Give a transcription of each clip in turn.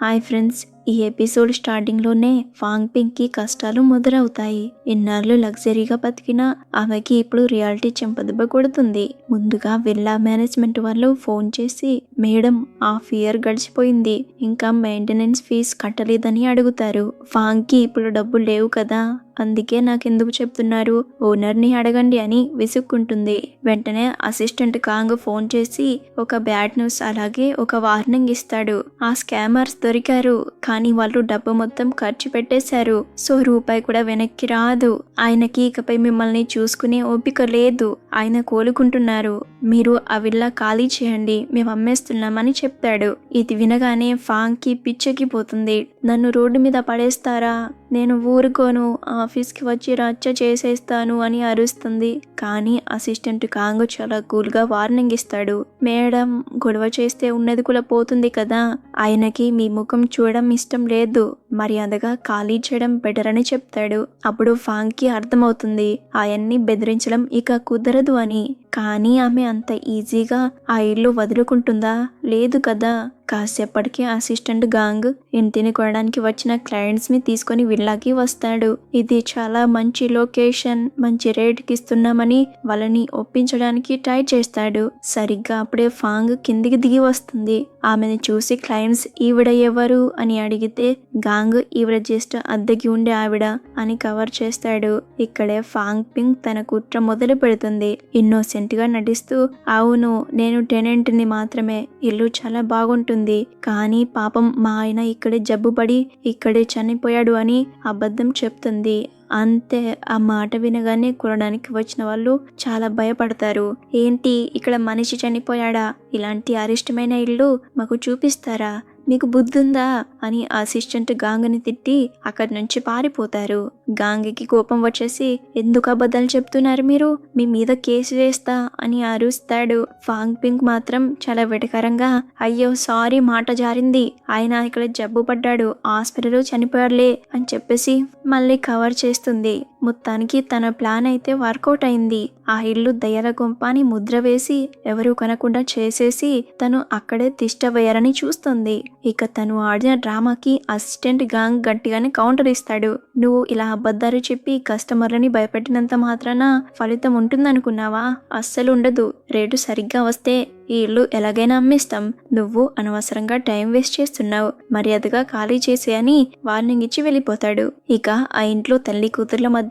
Hi friends, ఈ episode స్టార్టింగ్లోనే ఫాంగ్ పింగ్కి కష్టాలు మొదలవుతాయి. ఇన్నాళ్ళు లగ్జరీగా బతికిన ఆమెకి ఇప్పుడు రియాలిటీ చెంపదెబ్బ కొడుతుంది. ముందుగా విల్లా మేనేజ్మెంట్ వాళ్ళు ఫోన్ చేసి, మేడం హాఫ్ ఇయర్ గడిచిపోయింది, ఇంకా మెయింటెనెన్స్ ఫీజు కట్టలేదని అడుగుతారు. ఫాంగ్కి ఇప్పుడు డబ్బులు లేవు కదా, అందుకే నాకెందుకు చెప్తున్నారు, ఓనర్ని అడగండి అని విసుక్కుంటుంది. వెంటనే అసిస్టెంట్ కాంగ్ ఫోన్ చేసి ఒక బ్యాడ్ న్యూస్ అలాగే ఒక వార్నింగ్ ఇస్తాడు. ఆ స్కామర్స్ దొరికారు, కానీ వాళ్ళు డబ్బు మొత్తం ఖర్చు పెట్టేశారు. సో రూపాయి కూడా వెనక్కి రాదు. ఆయనకి ఇకపై మిమ్మల్ని చూసుకునే ఓపిక లేదు. ఆయన కోలుకుంటున్నారు. మీరు ఆ విల్లా ఖాళీ చేయండి, మేము అమ్మేస్తున్నామని చెప్తాడు. ఇది వినగానే ఫాంగ్కి పిచ్చెక్కిపోతుంది. నన్ను రోడ్డు మీద పడేస్తారా, నేను ఊరుకోను, ఆఫీస్కి వచ్చి రచ్చ చేసేస్తాను అని అరుస్తుంది. కానీ అసిస్టెంట్ కాంగ్ చాలా కూల్గా వార్నింగ్ ఇస్తాడు. మేడం, గొడవ చేస్తే ఉన్నది కూడా పోతుంది కదా, ఆయనకి మీ ముఖం చూడడం ఇష్టం లేదు, మర్యాదగా ఖాళీ చేయడం బెటర్ అని చెప్తాడు. అప్పుడు ఫాంగ్కి అర్థమవుతుంది ఆయన్ని బెదిరించడం ఇక కుదరదు అని. కానీ ఆమె అంత ఈజీగా ఆ ఇల్లు వదులుకుంటుందా? లేదు కదా. కాసేపటికి అసిస్టెంట్ గాంగ్ ఇంటిని కొనడానికి వచ్చిన క్లయింట్స్ని తీసుకొని విల్లాకి వస్తాడు. ఇది చాలా మంచి లొకేషన్, మంచి రేట్కి ఇస్తున్నామని వాళ్ళని ఒప్పించడానికి ట్రై చేస్తాడు. సరిగ్గా అప్పుడే ఫాంగ్ కిందికి దిగి వస్తుంది. ఆమెను చూసి క్లయింట్స్ ఈవిడ ఎవరు అని అడిగితే గాంగ్ ఈవిడ జస్ట్ అద్దెకి ఉండే ఆవిడ అని కవర్ చేస్తాడు. ఇక్కడే ఫాంగ్ పింగ్ తన కుట్ర మొదలు పెడుతుంది. ఇన్నోసెంట్ గా నటిస్తూ, అవును నేను టెనెంట్ని మాత్రమే, ఇల్లు చాలా బాగుంటుంది, కానీ పాపం మా ఆయన ఇక్కడే జబ్బుపడి ఇక్కడే చనిపోయాడు అని అబద్ధం చెప్తుంది. అంతే. ఆ మాట వినగానే కొనడానికి వచ్చిన వాళ్ళు చాలా భయపడతారు. ఏంటి, ఇక్కడ మనిషి చనిపోయాడా, ఇలాంటి అరిష్టమైన ఇల్లు మాకు చూపిస్తారా, మీకు బుద్ధుందా అని అసిస్టెంట్ గాంగ్ని తిట్టి అక్కడి నుంచి పారిపోతారు. గాంగ్కి కోపం వచ్చేసి, ఎందుకు అబద్ధాలు చెప్తున్నారు మీరు, మీ మీద కేసు వేస్తా అని అరుస్తాడు. ఫాంగ్ పింగ్ మాత్రం చాలా వెటకరంగా, అయ్యో సారీ, మాట జారింది, ఆయన ఇక్కడ జబ్బు పడ్డాడు, హాస్పిటల్లో చనిపోయాడులే అని చెప్పేసి మళ్ళీ కవర్ చేస్తుంది. మొత్తానికి తన ప్లాన్ అయితే వర్కౌట్ అయింది. ఆ ఇల్లు దయ్యాల గుంప అని ముద్ర వేసి ఎవరు కొనకుండా చేసేసి తను అక్కడే తిష్ట వేయాలని చూస్తుంది. ఇక తను ఆడిన డ్రామాకి అసిస్టెంట్ గాంగ్ గట్టిగానే కౌంటర్ ఇస్తాడు. నువ్వు ఇలా అబద్ధాలు చెప్పి కస్టమర్లని భయపెట్టినంత మాత్రాన ఫలితం ఉంటుందనుకున్నావా? అస్సలు ఉండదు. రేటు సరిగ్గా వస్తే ఈ ఇల్లు ఎలాగైనా అమ్మేస్తాం. నువ్వు అనవసరంగా టైం వేస్ట్ చేస్తున్నావు, మర్యాదగా ఖాళీ చేసే అని వార్నింగ్ ఇచ్చి వెళ్ళిపోతాడు. ఇక ఆ ఇంట్లో తల్లి కూతుర్ల మధ్య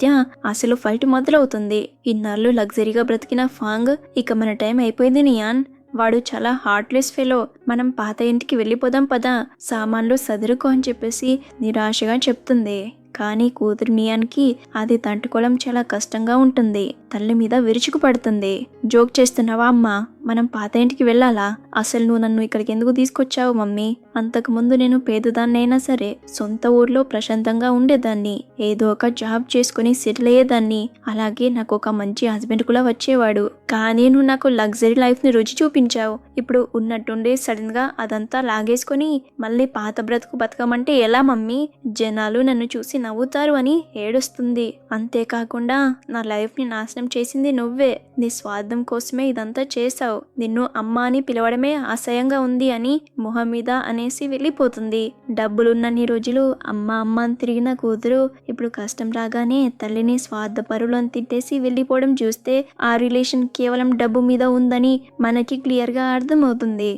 అసలు ఫైట్ మొదలవుతుంది. ఇన్నాళ్ళు లగ్జరీగా బ్రతికిన ఫాంగ్, ఇక మన టైం అయిపోయింది నియాన్, వాడు చాలా హార్ట్లెస్ ఫెలో, మనం పాత ఇంటికి వెళ్ళిపోదాం పదా, సామాన్లు సదురుకో అని చెప్పేసి నిరాశగా చెప్తుంది. కానీ కూతురు నియాన్కి అది తట్టుకోవడం చాలా కష్టంగా ఉంటుంది. తల్లి మీద విరుచుకు పడుతుంది. జోక్ చేస్తున్నావా అమ్మా, మనం పాత ఇంటికి వెళ్ళాలా, అసలు నువ్వు నన్ను ఇక్కడికి ఎందుకు తీసుకొచ్చావు మమ్మీ, అంతకుముందు నేను పేదదాన్నైనా సరే సొంత ఊర్లో ప్రశాంతంగా ఉండేదాన్ని, ఏదో ఒక జాబ్ చేసుకుని సెటిల్ అయ్యేదాన్ని, అలాగే నాకు ఒక మంచి హస్బెండ్ కూడా వచ్చేవాడు. కానీ నువ్వు నాకు లగ్జరీ లైఫ్ని రుచి చూపించావు. ఇప్పుడు ఉన్నట్టుండే సడన్ గా అదంతా లాగేసుకొని మళ్ళీ పాత బ్రతుకు బతకమంటే ఎలా మమ్మీ, జనాలు నన్ను చూసి నవ్వుతారు అని ఏడుస్తుంది. అంతేకాకుండా నా లైఫ్ని నాశనం చేసింది నువ్వే, నీ స్వార్థం కోసమే ఇదంతా చేశావు, నిన్ను అమ్మ అని పిలవడమే అసహ్యంగా ఉంది అని మొహం మీద అనేసి వెళ్ళిపోతుంది. డబ్బులున్నన్ని రోజులు అమ్మ అమ్మ అని తిరిగిన కూతురు ఇప్పుడు కష్టం రాగానే తల్లిని స్వార్థపరులు అని తిట్టేసి వెళ్ళిపోవడం చూస్తే ఆ రిలేషన్ కేవలం డబ్బు మీద ఉందని మనకి క్లియర్గా అర్థమవుతుంది.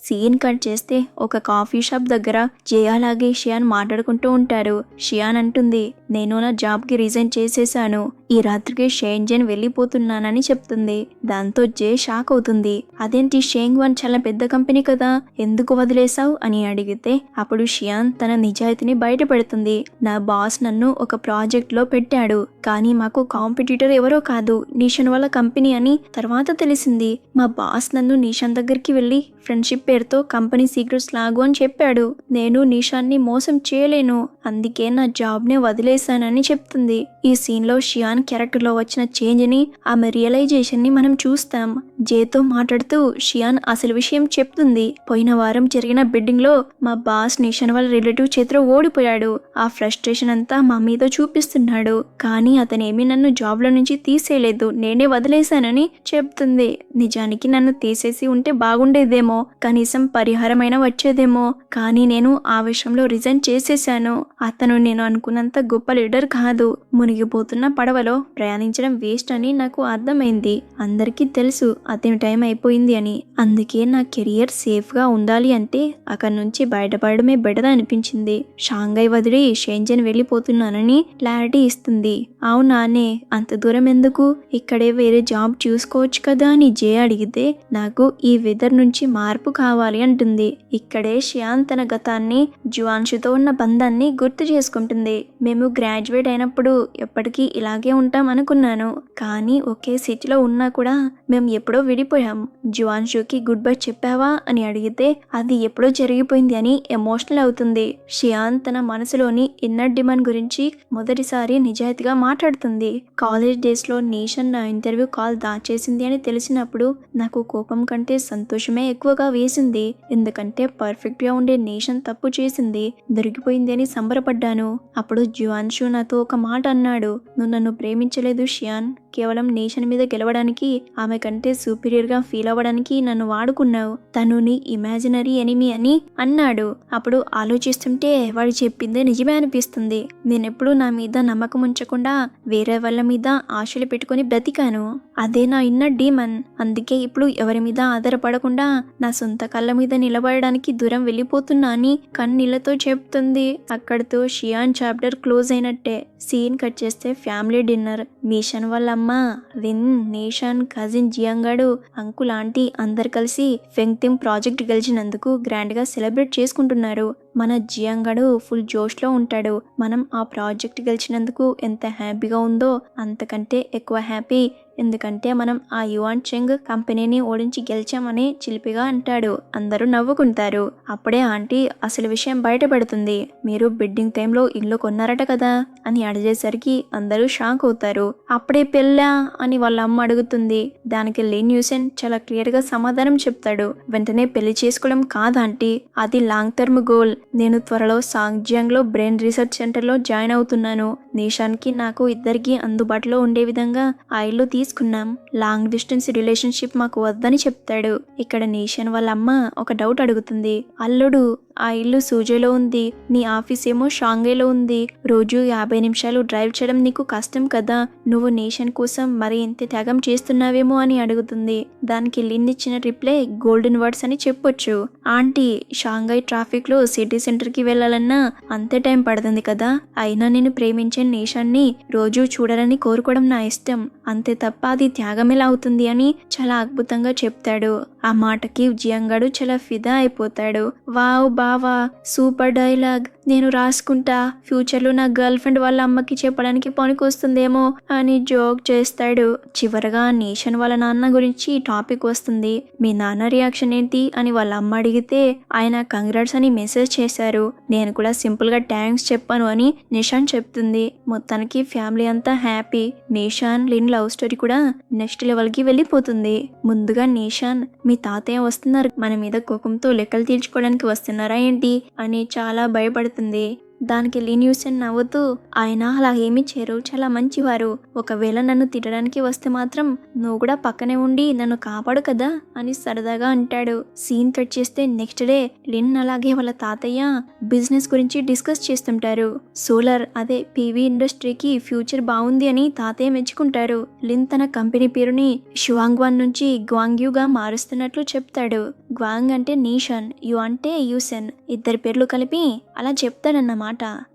సీన్ కట్ చేస్తే ఒక కాఫీ షాప్ దగ్గర జే అలాగే షియాన్ మాట్లాడుకుంటూ ఉంటారు. షియాన్ అంటుంది, నేను నా జాబ్కి రిజైన్ చేసేసాను, ఈ రాత్రికి షేంజన్ వెళ్ళిపోతున్నానని చెప్తుంది. దాంతో జే షాక్ అవుతుంది. అదేంటి, షేంగ్ వన్ చాలా పెద్ద కంపెనీ కదా, ఎందుకు వదిలేసావు అని అడిగితే అప్పుడు షియాన్ తన నిజాయితీని బయట పెడుతుంది. నా బాస్ నన్ను ఒక ప్రాజెక్ట్ లో పెట్టాడు, కానీ మాకు కాంపిటీటర్ ఎవరో కాదు, నిషాన్ వాళ్ళ కంపెనీ అని తర్వాత తెలిసింది. మా బాస్ నన్ను నిషాన్ దగ్గరికి వెళ్ళి ఫ్రెండ్షిప్ పేరుతో కంపెనీ సీక్రెట్స్ లాగు అని చెప్పాడు. నేను నిషాన్ని మోసం చేయలేను, అందుకే నా జాబ్నే వదిలేశానని చెప్తుంది. ఈ సీన్లో షియాన్ క్యారెక్టర్లో వచ్చిన చేంజ్ని, ఆమె రియలైజేషన్ని మనం చూస్తాం. జేతో మాట్లాడుతూ షియాన్ అసలు విషయం చెప్తుంది. పోయిన వారం జరిగిన బిడ్డింగ్లో మా బాస్ నిషన్ వాళ్ళ రిలేటివ్ చేతిలో ఓడిపోయాడు. ఆ ఫ్రస్ట్రేషన్ అంతా మా మీద చూపిస్తున్నాడు. కానీ అతనేమీ నన్ను జాబ్లో నుంచి తీసేయలేదు, నేనే వదిలేశానని చెప్తుంది. నిజానికి నన్ను తీసేసి ఉంటే బాగుండేదేమో, కనీసం పరిహారమైన వచ్చేదేమో. కానీ నేను ఆ విషయంలో రిజైన్ చేసేశాను. అతను నేను అనుకున్నంత గొప్ప లీడర్ కాదు. మునిగిపోతున్న పడవలో ప్రయాణించడం వేస్ట్ అని నాకు అర్థమైంది. అందరికీ తెలుసు అతని టైం అయిపోయింది అని. అందుకే నా కెరియర్ సేఫ్గా ఉండాలి అంటే అక్కడి నుంచి బయటపడమే బెటర్ అనిపించింది. షాంఘై వదిలి షెంజన్ వెళ్ళిపోతున్నానని క్లారిటీ ఇస్తుంది. అవునానే, అంత దూరం ఎందుకు, ఇక్కడే వేరే జాబ్ చూసుకోవచ్చు కదా అని జే అడిగితే నాకు ఈ వెదర్ నుంచి మార్పు కావాలి అంటుంది. ఇక్కడే షియాన్ తన గతాన్ని, జువాన్షుతో ఉన్న బంధాన్ని గుర్తు చేసుకుంటుంది. మేము గ్రాడ్యుయేట్ అయినప్పుడు ఎప్పటికీ ఇలాగే ఉంటాం అనుకున్నాను. కానీ ఒకే సిటీలో ఉన్నా కూడా మేము ఎప్పుడో విడిపోయాం. జువాన్షుకి గుడ్ బై చెప్పావా అని అడిగితే అది ఎప్పుడో జరిగిపోయింది అని ఎమోషనల్ అవుతుంది. షియాన్ తన మనసులోని ఇన్నర్ డిమాండ్ గురించి మొదటిసారి నిజాయితీగా మాట్లాడుతుంది. కాలేజ్ డేస్లో నీషన్ నా ఇంటర్వ్యూ కాల్ దాచేసింది అని తెలిసినప్పుడు నాకు కోపం కంటే సంతోషమే ఎక్కువగా వేసింది. ఎందుకంటే పర్ఫెక్ట్గా ఉండే నీషన్ తప్పు చేసింది, దొరికిపోయింది అని సంబరపడ్డాను. అప్పుడు జువాన్షు నాతో ఒక మాట అన్నాడు. నువ్వు నన్ను ప్రేమించలేదు షియాన్, కేవలం నేషన్ మీద గెలవడానికి, ఆమె కంటే సూపీరియర్గా ఫీల్ అవ్వడానికి నన్ను వాడుకున్నావు. తను నీ ఇమాజినరీ ఎనిమీ అని అన్నాడు. అప్పుడు ఆలోచిస్తుంటే వాడు చెప్పిందే నిజమే అనిపిస్తుంది. నేనెప్పుడు నా మీద నమ్మకం ఉంచకుండా వేరే వాళ్ళ మీద ఆశలు పెట్టుకుని బ్రతికాను. అదే నా ఇన్నర్ డీమన్. అందుకే ఇప్పుడు ఎవరి మీద ఆధారపడకుండా నా సొంత కళ్ళ మీద నిలబడడానికి దూరం వెళ్ళిపోతున్నా అని కన్నీళ్లతో చెప్తుంది. అక్కడితో షియాన్ చాప్టర్ క్లోజ్ అయినట్టే. సీన్ కట్ చేస్తే ఫ్యామిలీ డిన్నర్. మీషన్ వాళ్ళ అమ్మ, రిన్, నేషన్, కజిన్ జియాంగాడు, అంకుల్, ఆంటీ అందరు కలిసి ఫెంగ్తిమ్ ప్రాజెక్ట్ గెలిచినందుకు గ్రాండ్ గా సెలబ్రేట్ చేసుకుంటున్నారు. మన జియాంగాడు ఫుల్ జోష్లో ఉంటాడు. మనం ఆ ప్రాజెక్ట్ గెలిచినందుకు ఎంత హ్యాపీగా ఉందో అంతకంటే ఎక్కువ హ్యాపీ, ఎందుకంటే మనం ఆ యువాన్ చెంగ్ కంపెనీని ఓడించి గెలిచామని చిలిపిగా అంటాడు. అందరూ నవ్వుకుంటారు. అప్పుడే ఆంటీ అసలు విషయం బయటపడుతుంది. మీరు బిడ్డింగ్ టైంలో ఇల్లు కొన్నారట కదా అని అడిగేసరికి అందరూ షాక్ అవుతారు. అప్పుడే పెళ్ళా అని వాళ్ళ అమ్మ అడుగుతుంది. దానికి లిన్ యూసెన్ చాలా క్లియర్ గా సమాధానం చెప్తాడు. వెంటనే పెళ్లి చేసుకోవడం కాదంటీ, అది లాంగ్ టర్మ్ గోల్. నేను త్వరలో సాంగ్జియాంగ్ లో బ్రెయిన్ రీసెర్చ్ సెంటర్ లో జాయిన్ అవుతున్నాను. నిషాన్కి నాకు ఇద్దరికి అందుబాటులో ఉండే విధంగా ఆ ఇల్లు తీసుకున్నాం. లాంగ్ డిస్టెన్స్ రిలేషన్షిప్ మాకు వద్దని చెప్తాడు. ఇక్కడ నిషాన్ వాళ్ళ అమ్మ ఒక డౌట్ అడుగుతుంది. అల్లుడు, ఆ ఇల్లు సూజేలో ఉంది, నీ ఆఫీస్ ఏమో షాంఘైలో ఉంది. రోజు 50 నిమిషాలు డ్రైవ్ చేయడం నీకు కష్టం కదా, నువ్వు నేషన్ కోసం మరి ఎంత త్యాగం చేస్తున్నావేమో అని అడుగుతుంది. దానికి లిన్ ఇచ్చిన రిప్లై గోల్డెన్ వర్డ్స్ అని చెప్పొచ్చు. ఆంటీ, షాంఘై ట్రాఫిక్ లో సిటీ సెంటర్ కి వెళ్లాలన్నా అంతే టైం పడుతుంది కదా, అయినా నేను ప్రేమించే నేషన్ని రోజు చూడాలని కోరుకోవడం నా ఇష్టం, అంతే తప్ప అది త్యాగం ఎలా అవుతుంది అని చాలా అద్భుతంగా చెప్తాడు. ఆ మాటకి జియాంగాడు చాలా ఫిదా అయిపోతాడు. వావ్ బావా, సూపర్ డైలాగ్, నేను రాసుకుంటా, ఫ్యూచర్లో నా గర్ల్ ఫ్రెండ్ వాళ్ళ అమ్మకి చెప్పడానికి పనికొస్తుందేమో అని జోక్ చేస్తాడు. చివరగా నేషన్ వాళ్ళ నాన్న గురించి టాపిక్ వస్తుంది. మీ నాన్న రియాక్షన్ ఏంటి అని వాళ్ళ అమ్మ అడిగితే ఆయన కంగ్రాట్స్ అని మెసేజ్ చేశారు. నేను కూడా సింపుల్ గా థ్యాంక్స్ చెప్పాను అని నిషాన్ చెప్తుంది. మొత్తానికి ఫ్యామిలీ అంతా హ్యాపీ. నిషాన్ లిన్ లవ్ స్టోరీ కూడా నెక్స్ట్ లెవెల్ కి వెళ్ళిపోతుంది. ముందుగా నిషాన్, మీ తాతయ్య వస్తున్నారు, మన మీద కోపంతో లెక్కలు తీర్చుకోవడానికి వస్తున్నారా ఏంటి అని చాలా భయపడుతుంది. దానికి లిన్ యూసెన్ నవ్వుతూ, ఆయన అలా ఏమీ చేయరు, చాలా మంచివారు. ఒకవేళ నన్ను తిట్టడానికి వస్తే మాత్రం నువ్వు కూడా పక్కనే ఉండి నన్ను కాపాడు కదా అని సరదాగా అంటాడు. సీన్ కట్ చేస్తే నెక్స్ట్ డే లిన్ అలాగే వాళ్ళ తాతయ్య బిజినెస్ గురించి డిస్కస్ చేస్తుంటారు. సోలార్, అదే పీవీ ఇండస్ట్రీకి ఫ్యూచర్ బాగుంది అని తాతయ్య మెచ్చుకుంటారు. లిన్ తన కంపెనీ పేరుని షువాంగ్వాన్ నుంచి గ్వాంగ్యూగా మారుస్తున్నట్లు చెప్తాడు. గ్వాంగ్ అంటే నీషాన్, యు అంటే యూసెన్, ఇద్దరి పేర్లు కలిపి అలా చెప్తాడన్నమాట.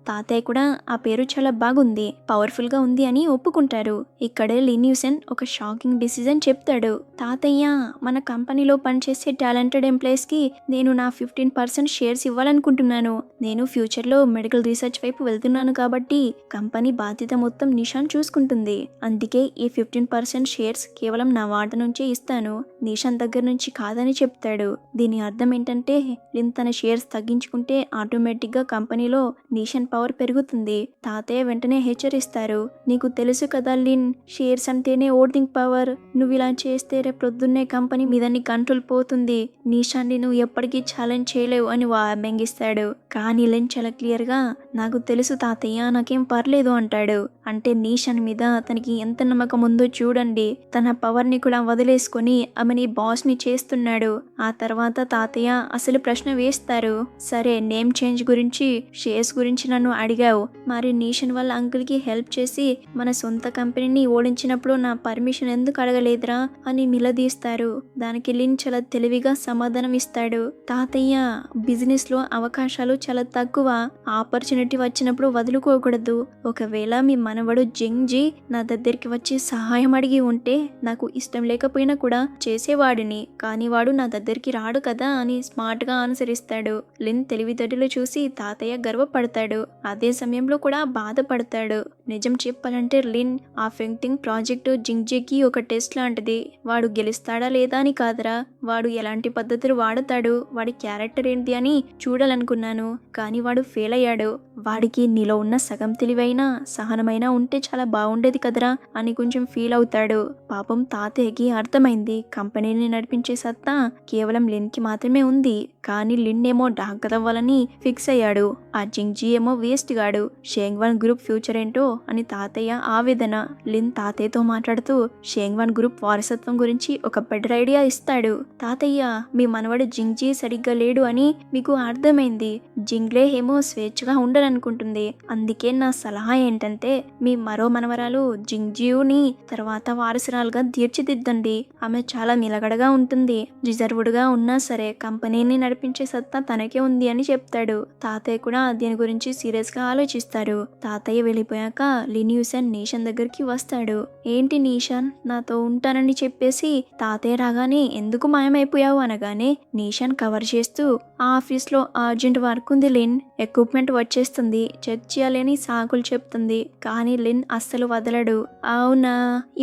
తాతయ్య కూడా ఆ పేరు చాలా బాగుంది, పవర్ఫుల్ గా ఉంది అని ఒప్పుకుంటారు. ఇక్కడే లిన్ యూసెన్ ఒక షాకింగ్ డిసిజన్ చెప్తాడు. తాతయ్య, మన కంపెనీలో పనిచేసే టాలెంటెడ్ ఎంప్లాయీస్ కి నేను నా 15% షేర్స్ ఇవ్వాలనుకుంటున్నాను. నేను ఫ్యూచర్ లో మెడికల్ రీసెర్చ్ వైపు వెళ్తున్నాను కాబట్టి కంపెనీ బాధ్యత మొత్తం నిషాన్ చూసుకుంటుంది. అందుకే ఈ 15% షేర్స్ కేవలం నా వాట నుంచే ఇస్తాను, నిషాన్ దగ్గర నుంచి కాదని చెప్తాడు. దీని అర్థం ఏంటంటే లిన్ తన షేర్స్ తగ్గించుకుంటే ఆటోమేటిక్ గా కంపెనీలో నిషాన్ పవర్ పెరుగుతుంది. తాతయ్య వెంటనే హెచ్చరిస్తారు, నీకు తెలుసు కదా లిన్, షేర్స్ అంటేనే ఓటింగ్ పవర్. నువ్వు ఇలా చేస్తే రేపు ప్రొద్దున్నే కంపెనీ మీద నీ కంట్రోల్ పోతుంది. నిషాన్ని నువ్వు ఎప్పటికీ ఛాలెంజ్ చేయలేవు అని వార్నింగిస్తాడు. కానీ లిన్ చాలా క్లియర్ గా, నాకు తెలుసు తాతయ్య, నాకేం పర్లేదు అంటాడు. అంటే నిషాన్ మీద తనకి ఎంత నమ్మకం ఉందో చూడండి. తన పవర్ ని కూడా వదిలేసుకొని ఆమెని బాస్ ని చేస్తున్నాడు. ఆ తర్వాత తాతయ్య అసలు ప్రశ్న వేస్తారు, సరే నేమ్ చేంజ్ గురించి, షేర్స్ గురించి నన్ను అడిగావు, మరి నిషాన్ వాళ్ళ అంకుల్ కి హెల్ప్ చేసి మన సొంత కంపెనీని ఓడించినప్పుడు నా పర్మిషన్ ఎందుకు అడగలేదురా అని నిలదీస్తారు. దానికి లిన్ చాలా తెలివిగా సమాధానం ఇస్తాడు, తాతయ్య బిజినెస్ లో అవకాశాలు చాలా తక్కువ, ఆపర్చునిటీ వచ్చినప్పుడు వదులుకోకూడదు. ఒకవేళ మీ మనవడు జింగ్జీ నా దగ్గరికి వచ్చి సహాయం అడిగి ఉంటే నాకు ఇష్టం లేకపోయినా కూడా చేసేవాడిని, కానీ వాడు నా దగ్గరికి రాడు కదా అని స్మార్ట్ గా ఆన్సర్ ఇస్తాడు. లిన్ తెలివితేటలు చూసి తాతయ్య గర్వపడతాడు, అదే సమయంలో కూడా బాధపడతాడు. నిజం చెప్పాలంటే లిన్ ఆ ఫెంక్టింగ్ ప్రాజెక్టు జింగ్జీకి ఒక టెస్ట్ లాంటిది. వాడు గెలుస్తాడా లేదా అని కాదురా, వాడు ఎలాంటి పద్ధతులు వాడతాడు, వాడి క్యారెక్టర్ ఏంటి అని చూడాలనుకున్నాను. కానీ వాడు ఫెయిల్ అయ్యాడు. వాడికి నీలో ఉన్న సగం తెలివైనా సహనమైనా ఉంటే చాలా బాగుండేది కదరా అని కొంచెం ఫీల్ అవుతాడు. పాపం తాతయ్యకి అర్థమైంది, కంపెనీని నడిపించే సత్తా కేవలం లిన్ కి మాత్రమే ఉంది. కానీ లిన్ ఏమో డాక్టర్ అవ్వాలని ఫిక్స్ అయ్యాడు. ఆ జింగ్జీ ఏమో వేస్ట్ గాడు. షేంగ్వాన్ గ్రూప్ ఫ్యూచర్ ఏంటో అని తాతయ్య ఆవేదన. లిన్ తాతయ్యతో మాట్లాడుతూ షేంగ్వాన్ గ్రూప్ వారసత్వం గురించి ఒక బెటర్ ఐడియా ఇస్తాడు. తాతయ్య, మీ మనవడు జింగ్జీ సరిగ్గా లేడు అని మీకు అర్థమైంది. జింగ్లే ఏమో స్వేచ్ఛగా ఉండాలనుకుంటుంది. అందుకే నా సలహా ఏంటంటే మీ మరో మనవరాలు జింగ్జియూని తర్వాత వారసురాలుగా తీర్చిదిద్దండి. ఆమె చాలా నిలకడగా ఉంటుంది. రిజర్వ్డ్ గా ఉన్నా సరే కంపెనీని నడిపించే సత్తా తనకే ఉంది అని చెప్తాడు. తాతయ్య కూడా దీని గురించి సీరియస్ గా ఆలోచిస్తారు. తాతయ్య వెళ్ళిపోయాక లిన్ యూసన్ నిషాన్ దగ్గరికి వస్తాడు. ఏంటి నిషాన్, నాతో ఉంటానని చెప్పేసి తాతయ్య రాగానే ఎందుకు మాయమైపోయావు అనగానే నిషాన్ కవర్ చేస్తూ, ఆ ఆఫీస్ లో అర్జెంట్ వర్క్ ఉంది లిన్, ఎక్విప్మెంట్ వచ్చేస్తుంది, చెక్ చేయాలని సాకులు చెప్తుంది. కానీ లిన్ అస్సలు వదలడు. అవునా,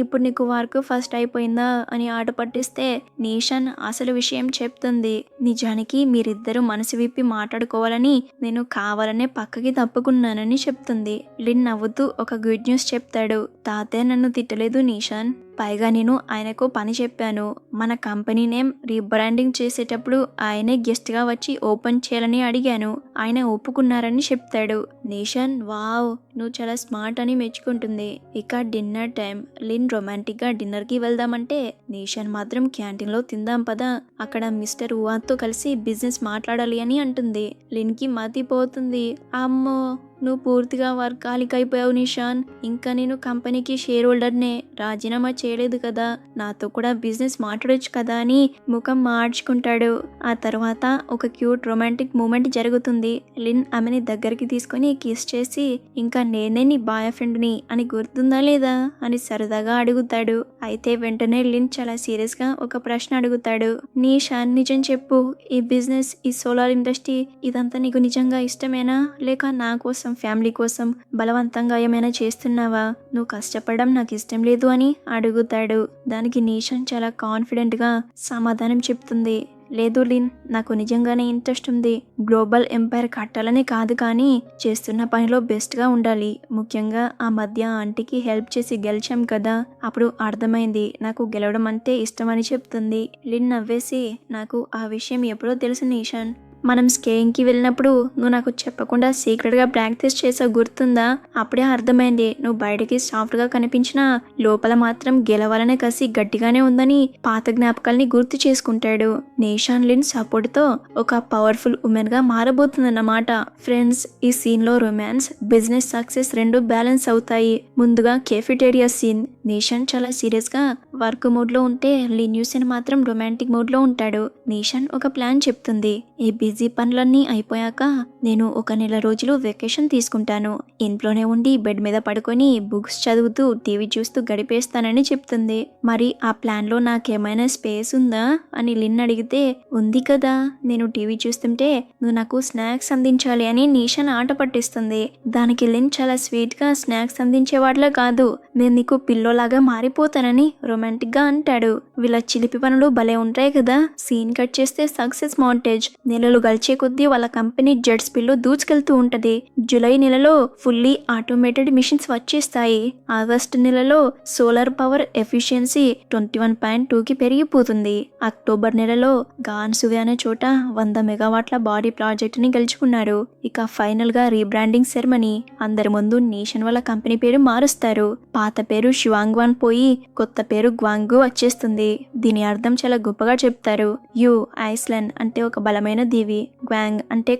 ఇప్పుడు నీకు వర్క్ ఫస్ట్ అయిపోయిందా అని ఆట పట్టిస్తే నిషాన్ అసలు విషయం చెప్తుంది. నిజానికి మీరిద్దరూ మనసు విప్పి మాట్లాడుకోవాలని నేను కావాలనే పక్కకి తప్పుకున్నానని చెప్తుంది. లిన్ నవ్వుతూ ఒక గుడ్ న్యూస్ చెప్తాడు. తాతయ్య నన్ను తిట్టలేదు నిషాన్, పైగా నేను ఆయనకు పని చెప్పాను. మన కంపెనీ నేమ్ రీబ్రాండింగ్ చేసేటప్పుడు ఆయనే గెస్ట్ గా వచ్చి ఓపెన్ చేయాలని అడిగాను. ఆయన ఒప్పుకున్నారని చెప్తాడు. నిషాన్, వావ్, నువ్వు చాలా స్మార్ట్ అని మెచ్చుకుంటుంది. ఇక డిన్నర్ టైం. లిన్ రొమాంటిక్ గా డిన్నర్ కి వెళ్దామంటే నిషాన్ మాత్రం క్యాంటీన్ లో తిందాం పదా, అక్కడ మిస్టర్ ఉవాతో కలిసి బిజినెస్ మాట్లాడాలి అని అంటుంది. లిన్ కి మతిపోతుంది. అమ్మో, నువ్వు పూర్తిగా వర్కాలిక్ అయిపోయావు నిషాన్. ఇంకా నేను కంపెనీకి షేర్ హోల్డర్నే, రాజీనామా చేయలేదు కదా, నాతో కూడా బిజినెస్ మాట్లాడొచ్చు కదా అని ముఖం మార్చుకుంటాడు. ఆ తర్వాత ఒక క్యూట్ రొమాంటిక్ మూమెంట్ జరుగుతుంది. లిన్ ఆమెని దగ్గరికి తీసుకొని కిస్ చేసి, ఇంకా నేనే నీ బాయ్ ఫ్రెండ్ని అని గుర్తుందా లేదా అని సరదాగా అడుగుతాడు. అయితే వెంటనే లిన్ చాలా సీరియస్ గా ఒక ప్రశ్న అడుగుతాడు. నిషాన్, నిజం చెప్పు, ఈ బిజినెస్, ఈ సోలార్ ఇండస్ట్రీ ఇదంతా నీకు నిజంగా ఇష్టమేనా, లేక నా కోసం, ఫ్యామిలీ కోసం బలవంతంగా ఏమైనా చేస్తున్నావా? నువ్వు కష్టపడడం నాకు ఇష్టం లేదు అని అడుగుతాడు. దానికి నిషాన్ చాలా కాన్ఫిడెంట్ గా సమాధానం చెప్తుంది. లేదు లిన్, నాకు నిజంగానే ఇంట్రెస్ట్ ఉంది. గ్లోబల్ ఎంపైర్ కట్టాలని కాదు, కానీ చేస్తున్న పనిలో బెస్ట్ గా ఉండాలి. ముఖ్యంగా ఆ మధ్య ఆంటీకి హెల్ప్ చేసి గెలిచాం కదా, అప్పుడు అర్థమైంది నాకు గెలవడం అంటే ఇష్టమని చెప్తుంది. లిన్ నవ్వేసి, నాకు ఆ విషయం ఎప్పుడో తెలుసు నిషాన్, మనం స్కేయింగ్కి వెళ్ళినప్పుడు నువ్వు నాకు చెప్పకుండా సీక్రెట్గా ప్రాక్టీస్ చేసావు గుర్తుందా? అప్పుడే అర్థమైంది నువ్వు బయటికి సాఫ్ట్గా కనిపించినా లోపల మాత్రం గెలవాలనే కసి గట్టిగానే ఉందని పాత జ్ఞాపకాల్ని గుర్తు చేసుకుంటాడు. నిషాన్ లిన్ సపోర్ట్తో ఒక పవర్ఫుల్ ఉమెన్గా మారబోతుందన్నమాట. ఫ్రెండ్స్, ఈ సీన్లో రొమాన్స్, బిజినెస్ సక్సెస్ రెండు బ్యాలెన్స్ అవుతాయి. ముందుగా కెఫిటేరియా సీన్. నిషాన్ చాలా సీరియస్గా వర్క్ మోడ్లో ఉంటే లిన్ యూసన్ మాత్రం రొమాంటిక్ మోడ్లో ఉంటాడు. నిషాన్ ఒక ప్లాన్ చెప్తుంది. ఈ బిజీ పనులన్నీ అయిపోయాక నేను ఒక నెల రోజులు వెకేషన్ తీసుకుంటాను. ఇంట్లోనే ఉండి బెడ్ మీద పడుకొని బుక్స్ చదువుతూ టీవీ చూస్తూ గడిపేస్తానని చెప్తుంది. మరి ఆ ప్లాన్లో నాకేమైనా స్పేస్ ఉందా అని లిన్ అడిగితే, ఉంది కదా, నేను టీవీ చూస్తుంటే నువ్వు నాకు స్నాక్స్ అందించాలి అని నిషాన్ ఆట పట్టిస్తుంది. దానికి లిన్ చాలా స్వీట్గా, స్నాక్స్ అందించేవాడిలా కాదు, నేను నీకు పిల్లో లాగా మారిపోతానని రొమాంటిక్ గా అంటాడు. వీళ్ళ చిలిపి పనులు భలే ఉంటాయి కదా. సీన్ కట్ చేస్తే సక్సెస్ మౌంటేజ్. నెలలు గడిచే కొద్దీ వాళ్ళ కంపెనీ జెట్ స్పీడ్ లో దూచుకెళ్తూ ఉంటది. జూలై నెలలో ఫుల్లీ ఆటోమేటెడ్ మిషన్స్ వచ్చేస్తాయి. ఆగస్టు నెలలో సోలార్ పవర్ ఎఫిషియన్సీ 21.2కి పెరిగిపోతుంది. అక్టోబర్ నెలలో గాన్సువే అనే చోట 100 మెగావాట్ల బాడీ ప్రాజెక్ట్ ని గెలుచుకున్నారు. ఇక ఫైనల్ గా రీబ్రాండింగ్ సెరమనీ. అందరి ముందు నేషన్ వాళ్ళ కంపెనీ పేరు మారుస్తారు. పాత పేరు షువాంగ్వాన్ పోయి కొత్త పేరు గ్వాంగు వచ్చేస్తుంది. దీని అర్థం చాలా గొప్పగా చెప్తారు. యు ఐస్లాండ్ అంటే ఒక బలమైన దీవి, గ్వాంగ్ అంటే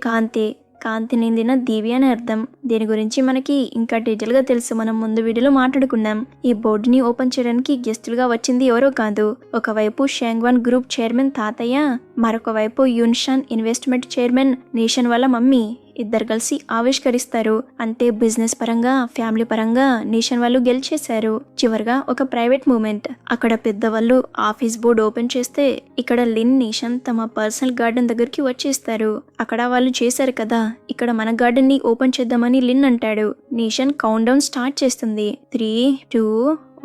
కాంతి నిందిన దీవి అని అర్థం. దీని గురించి మనకి ఇంకా డీటెయిల్ గా తెలుసు, మనం ముందు వీడియోలో మాట్లాడుకున్నాం. ఈ బోర్డుని ఓపెన్ చేయడానికి గెస్టులుగా వచ్చింది ఎవరో కాదు. ఒకవైపు షాంగ్వాన్ గ్రూప్ చైర్మన్ తాతయ్య, మరొక వైపు యూన్షాన్ ఇన్వెస్ట్మెంట్ చైర్మన్ నేషన్ వాళ్ళ మమ్మీ. ఇద్దరు కలిసి ఆవిష్కరిస్తారు. అంటే బిజినెస్ పరంగా, ఫ్యామిలీ పరంగా నేషన్ వాళ్ళు గెలిచేశారు. చివరిగా ఒక ప్రైవేట్ మూమెంట్. అక్కడ పెద్దవాళ్ళు ఆఫీస్ బోర్డు ఓపెన్ చేస్తే ఇక్కడ లిన్, నేషన్ తమ పర్సనల్ గార్డెన్ దగ్గరికి వచ్చేస్తారు. అక్కడ వాళ్ళు చేశారు కదా, ఇక్కడ మన గార్డెన్ ని ఓపెన్ చేద్దామని లిన్ అంటాడు. నేషన్ కౌంట్ డౌన్ స్టార్ట్ చేస్తుంది. 3, 2,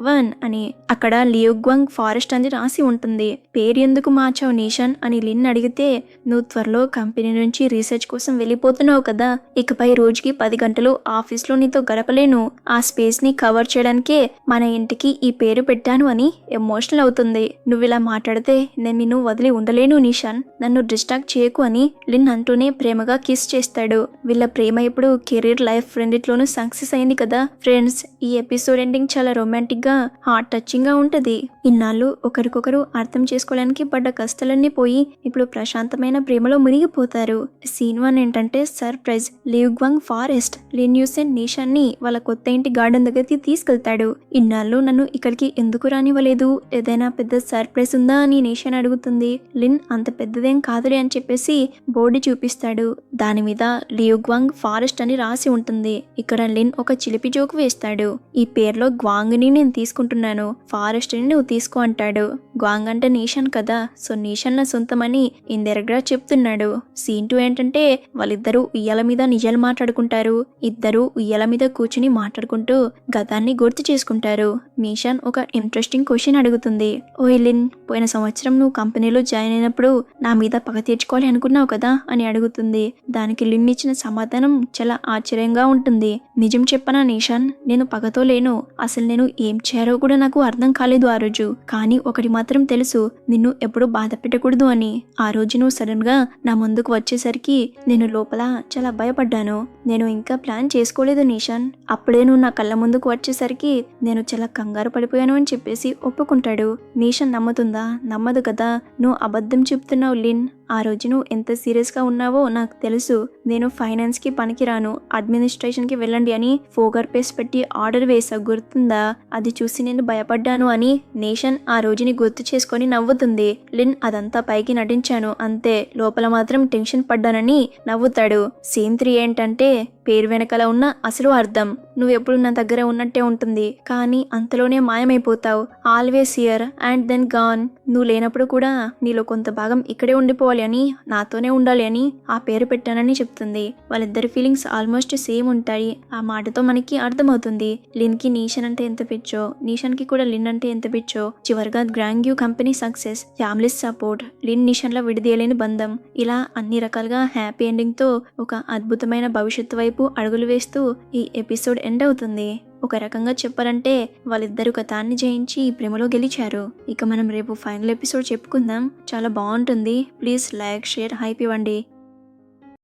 1 అని. అక్కడ లియోగ్వాంగ్ ఫారెస్ట్ అని రాసి ఉంటుంది. పేరు ఎందుకు మార్చావు నేషన్ అని లిన్ అడిగితే, నువ్వు త్వరలో కంపెనీ నుంచి రీసెర్చ్ కోసం వెళ్ళిపోతున్నావు కదా, ఇకపై రోజుకి 10 గంటలు ఆఫీస్లో నీతో గడపలేను. ఆ స్పేస్ ని కవర్ చేయడానికే మన ఇంటికి ఈ పేరు పెట్టాను అని ఎమోషనల్ అవుతుంది. నువ్వు ఇలా మాట్లాడితే నేను నిన్ను వదిలి ఉండలేను నిషాన్, నన్ను డిస్ట్రాక్ట్ చేయకు అని లిన్ అంటూనే ప్రేమగా కిస్ చేస్తాడు. వీళ్ళ ప్రేమ ఇప్పుడు కెరీర్, లైఫ్ రెండిట్లోనూ సక్సెస్ అయింది కదా ఫ్రెండ్స్. ఈ ఎపిసోడ్ ఎండింగ్ చాలా రొమాంటిక్ గా, హార్ట్ టచింగ్ గా ఉంటది. ఇన్నాళ్ళు ఒకరికొకరు అర్థం చేసుకోవడానికి పడ్డ కష్టాలన్నీ పోయి ఇప్పుడు ప్రశాంతమైన ప్రేమలో మునిగిపోతారు. సీన్ 1 ఏంటంటే సర్ప్రైజ్. లియోగ్వాంగ్ ఫారెస్ట్ లిన్ యూసెన్ నేషన్ ని వాళ్ళ కొత్త ఇంటి గార్డెన్ దగ్గరికి తీసుకెళ్తాడు. ఇన్నాళ్ళు నన్ను ఇక్కడికి ఎందుకు రానివ్వలేదు, ఏదైనా పెద్ద సర్ప్రైజ్ ఉందా అని నేషన్ అడుగుతుంది. లిన్ అంత పెద్దదేం కాదులే అని చెప్పేసి బోర్డు చూపిస్తాడు. దాని మీద లియోగ్వాంగ్ ఫారెస్ట్ అని రాసి ఉంటుంది. ఇక్కడ లిన్ ఒక చిలిపి జోకు వేస్తాడు. ఈ పేరులో గ్వాంగ్ ని నేను తీసుకుంటున్నాను, ఫారెస్ట్ ని నువ్వు తీసుకో అంటాడు. గ్వాంగ్ అంటే నేషన్ కదా, సో నేషన్ నా సొంతమని ఇండైరెక్ట్ గా చెప్తున్నాడు. సీన్ 2 ఏంటంటే వాళ్ళిద్దరూ ఉయ్యాల మీద నిజాలు మాట్లాడుకుంటారు. ఇద్దరు ఉయ్యాల మీద కూర్చుని మాట్లాడుకుంటూ గతాన్ని గుర్తు చేసుకుంటారు. నేషన్ ఒక ఇంట్రెస్టింగ్ క్వశ్చన్ అడుగుతుంది. ఓ లిన్, పోయిన సంవత్సరం నువ్వు కంపెనీలో జాయిన్ అయినప్పుడు నా మీద పగ తీర్చుకోవాలి అనుకున్నావు కదా అని అడుగుతుంది. దానికి లిన్ ఇచ్చిన సమాధానం చాలా ఆశ్చర్యంగా ఉంటుంది. నిజం చెప్పనా నేషన్, నేను పగతో లేను. అసలు నేను ఏం చేయాలో కూడా నాకు అర్థం కాలేదు ఆ రోజు. కానీ ఒకటి మాత్రం తెలుసు, నిన్ను ఎప్పుడు బాధ పెట్టకూడదు అని. ఆ రోజు నువ్వు సడన్ గా నా ముందుకు వచ్చేసరికి నేను లోపల చాలా భయపడ్డాను. నేను ఇంకా ప్లాన్ చేసుకోలేదు నేషన్. అప్పుడే నువ్వు నా కళ్ళ ముందుకు వచ్చేసరికి నేను చాలా కంగారు పడిపోయాను అని చెప్పేసి ఒప్పుకుంటాడు. నేషన్ నమ్ముతుందా? నమ్మదు కదా. నువ్వు అబద్ధం చెప్తున్నావు లిన్. ఆ రోజు నువ్వు ఎంత సీరియస్ గా ఉన్నావో నాకు తెలుసు. నేను ఫైనాన్స్ కి పనికిరాను, అడ్మినిస్ట్రేషన్ కి వెళ్ళండి అని ఫోగర్ పేస్ పెట్టి ఆర్డర్ వేసా, గుర్తుందా? అది చూసి నేను భయపడ్డాను అని నేషన్ ఆ రోజుని గుర్తు చేసుకొని నవ్వుతుంది. లిన్ అదంతా పైకి నటించాను అంతే, లోపల మాత్రం టెన్షన్ పడ్డానని నవ్వుతాడు. సీన్ 3 ఏంటంటే పేరు వెనకాల ఉన్న అసలు అర్థం. నువ్వెప్పుడు నా దగ్గర ఉన్నట్టే ఉంటుంది, కానీ అంతలోనే మాయమైపోతావు. Always here and then gone. నువ్వు లేనప్పుడు కూడా నీలో కొంత భాగం ఇక్కడే ఉండిపోవాలి అని, నాతోనే ఉండాలి అని ఆ పేరు పెట్టానని చెప్తుంది. వాళ్ళిద్దరి ఫీలింగ్స్ ఆల్మోస్ట్ సేమ్ ఉంటాయి. ఆ మాటతో మనకి అర్థమవుతుంది లిన్ కి నేషన్ అంటే ఎంత పిచ్చో, నేషన్ కి కూడా లిన్ అంటే ఎంత పిచ్చో. చివరిగా గ్రాంగ్యూ company success, family support, Lin నేషన్ ల విడదీయలేని బంధం, ఇలా అన్ని రకాలుగా హ్యాపీ ఎండింగ్ తో ఒక అద్భుతమైన భవిష్యత్తు వైపు అడుగులు వేస్తూ ఈ ఎపిసోడ్ ఎండ్ అవుతుంది. ఒక రకంగా చెప్పాలంటే వాళ్ళిద్దరు గతాన్ని జయించి ప్రేమలో గెలిచారు. ఇక మనం రేపు ఫైనల్ ఎపిసోడ్ చెప్పుకుందాం. చాలా బాగుంటుంది. ప్లీజ్ లైక్, షేర్, హైప్ ఇవ్వండి.